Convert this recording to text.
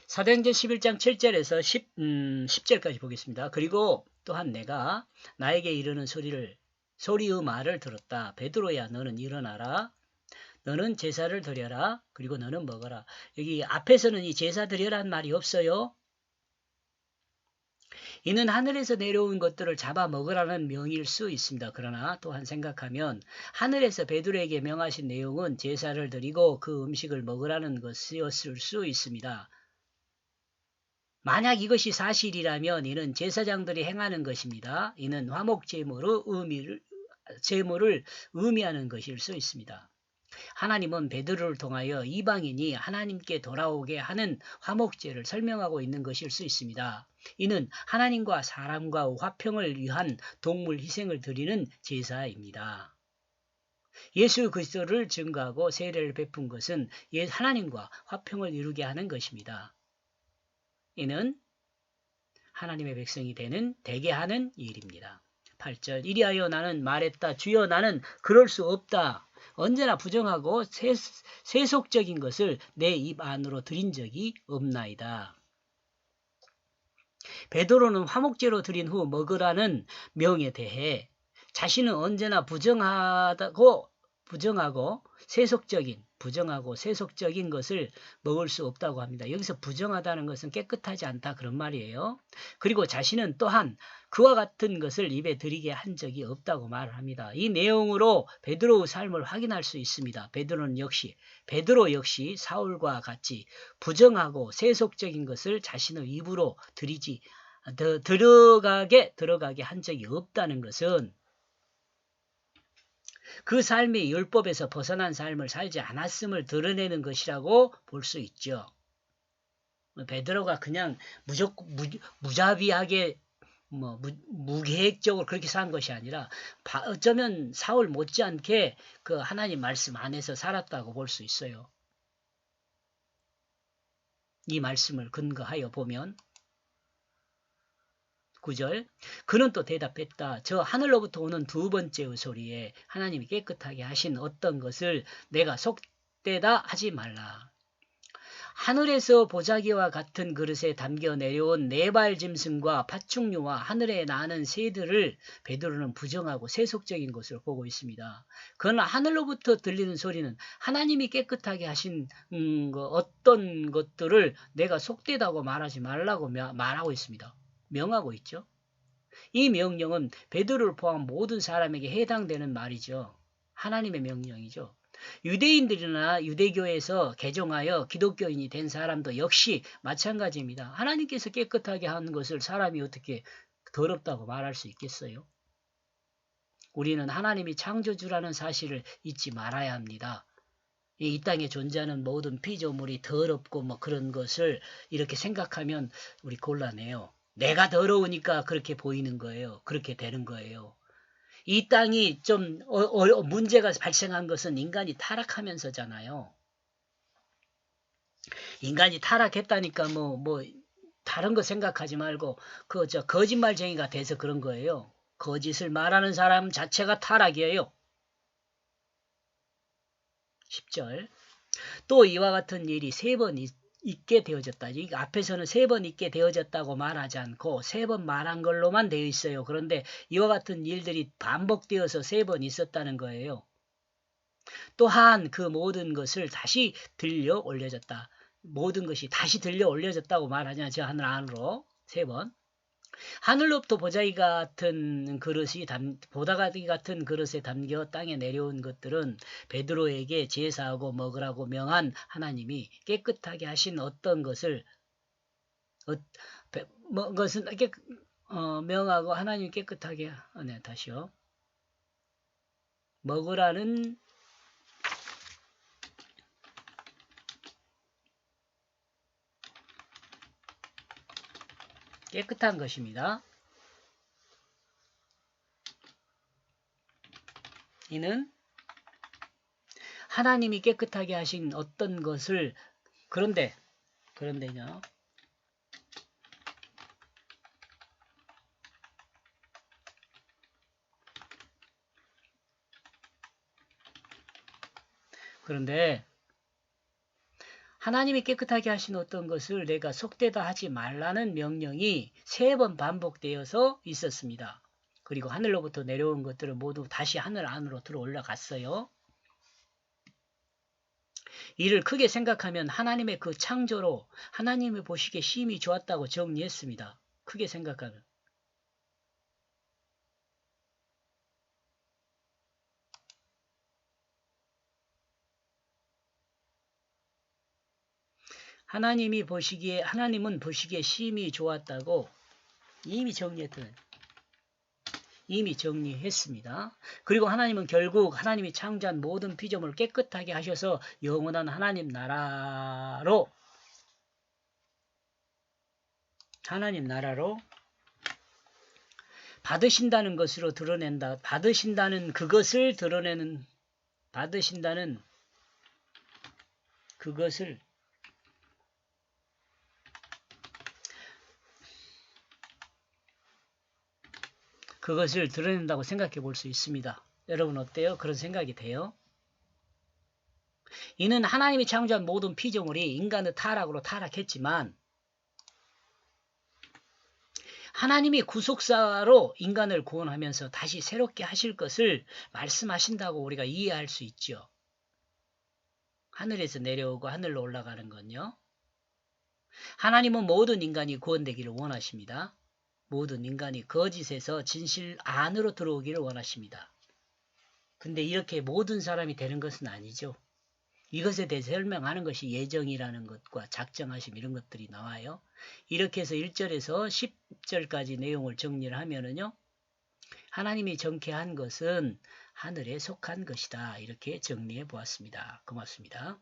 사도행전 11장 7절에서 10절까지 보겠습니다. 그리고 또한 내가 나에게 이르는 소리의 말을 들었다. 베드로야 너는 일어나라. 너는 제사를 드려라. 그리고 너는 먹어라. 여기 앞에서는 이 제사 드려라는 말이 없어요. 이는 하늘에서 내려온 것들을 잡아 먹으라는 명일 수 있습니다. 그러나 또한 생각하면 하늘에서 베드로에게 명하신 내용은 제사를 드리고 그 음식을 먹으라는 것이었을 수 있습니다. 만약 이것이 사실이라면 이는 제사장들이 행하는 것입니다. 이는 화목 제물을 의미하는 것일 수 있습니다. 하나님은 베드로를 통하여 이방인이 하나님께 돌아오게 하는 화목제를 설명하고 있는 것일 수 있습니다. 이는 하나님과 사람과 화평을 위한 동물 희생을 드리는 제사입니다. 예수 그리스도를 증거하고 세례를 베푼 것은 하나님과 화평을 이루게 하는 것입니다. 이는 하나님의 백성이 되게 하는 일입니다. 8절 이리하여 나는 말했다. 주여 나는 그럴 수 없다. 언제나 부정하고 세속적인 것을 내 입 안으로 들인 적이 없나이다. 베드로는 화목제로 드린 후 먹으라는 명에 대해 자신은 언제나 부정하고 세속적인 것을 먹을 수 없다고 합니다. 여기서 부정하다는 것은 깨끗하지 않다 그런 말이에요. 그리고 자신은 또한 그와 같은 것을 입에 들이게 한 적이 없다고 말을 합니다. 이 내용으로 베드로의 삶을 확인할 수 있습니다. 베드로 역시 사울과 같이 부정하고 세속적인 것을 자신의 입으로 들어가게 한 적이 없다는 것은 그 삶이 율법에서 벗어난 삶을 살지 않았음을 드러내는 것이라고 볼 수 있죠. 베드로가 그냥 무자비하게 무계획적으로 그렇게 산 것이 아니라 어쩌면 사울 못지않게 그 하나님 말씀 안에서 살았다고 볼 수 있어요. 이 말씀을 근거하여 보면 9절 그는 또 대답했다. 저 하늘로부터 오는 두 번째의 소리에 하나님이 깨끗하게 하신 어떤 것을 내가 속되다 하지 말라. 하늘에서 보자기와 같은 그릇에 담겨 내려온 네발 짐승과 파충류와 하늘에 나는 새들을 베드로는 부정하고 세속적인 것으로 보고 있습니다. 그러나 하늘로부터 들리는 소리는 하나님이 깨끗하게 하신 어떤 것들을 내가 속되다고 말하지 말라고 말하고 있습니다. 명하고 있죠. 이 명령은 베드로를 포함한 모든 사람에게 해당되는 말이죠. 하나님의 명령이죠. 유대인들이나 유대교에서 개종하여 기독교인이 된 사람도 역시 마찬가지입니다. 하나님께서 깨끗하게 한 것을 사람이 어떻게 더럽다고 말할 수 있겠어요? 우리는 하나님이 창조주라는 사실을 잊지 말아야 합니다. 이 땅에 존재하는 모든 피조물이 더럽고 그런 것을 이렇게 생각하면 우리 곤란해요. 내가 더러우니까 그렇게 보이는 거예요. 그렇게 되는 거예요. 이 땅이 좀 문제가 발생한 것은 인간이 타락하면서잖아요. 인간이 타락했다니까 다른 거 생각하지 말고 거짓말쟁이가 돼서 그런 거예요. 거짓을 말하는 사람 자체가 타락이에요. 10절 또 이와 같은 일이 3번 있게 되어졌다. 이 앞에서는 3번 있게 되어졌다고 말하지 않고 3번 말한 걸로만 되어 있어요. 그런데 이와 같은 일들이 반복되어서 3번 있었다는 거예요. 또한 그 모든 것을 다시 들려 올려졌다. 모든 것이 다시 들려 올려졌다고 말하냐. 저 하늘 안으로 3번. 하늘로부터 보다가기 같은 그릇에 담겨 땅에 내려온 것들은 베드로에게 제사하고 먹으라고 명한 하나님이 깨끗하게 하신 어떤 것을 명하고 하나님이 깨끗하게 다시요. 먹으라는 깨끗한 것입니다. 이는 하나님이 깨끗하게 하신 어떤 것을 그런데요. 그런데 하나님이 깨끗하게 하신 어떤 것을 내가 속되다 하지 말라는 명령이 3번 반복되어서 있었습니다. 그리고 하늘로부터 내려온 것들은 모두 다시 하늘 안으로 들어 올라갔어요. 이를 크게 생각하면 하나님의 그 창조로 하나님이 보시기에 심히 좋았다고 정리했습니다. 크게 생각하면. 하나님은 보시기에 심히 좋았다고 이미 정리했습니다. 그리고 하나님은 결국 하나님이 창조한 모든 피조물을 깨끗하게 하셔서 영원한 하나님 나라로 받으신다는 것으로 드러낸다. 받으신다는 그것을 드러낸다고 생각해 볼 수 있습니다. 여러분 어때요? 그런 생각이 돼요? 이는 하나님이 창조한 모든 피조물이 인간의 타락으로 타락했지만 하나님이 구속사로 인간을 구원하면서 다시 새롭게 하실 것을 말씀하신다고 우리가 이해할 수 있죠. 하늘에서 내려오고 하늘로 올라가는 건요. 하나님은 모든 인간이 구원되기를 원하십니다. 모든 인간이 거짓에서 진실 안으로 들어오기를 원하십니다. 근데 이렇게 모든 사람이 되는 것은 아니죠. 이것에 대해서 설명하는 것이 예정이라는 것과 작정하심 이런 것들이 나와요. 이렇게 해서 1절에서 10절까지 내용을 정리를 하면은요. 하나님이 정케한 것은 하늘에 속한 것이다. 이렇게 정리해 보았습니다. 고맙습니다.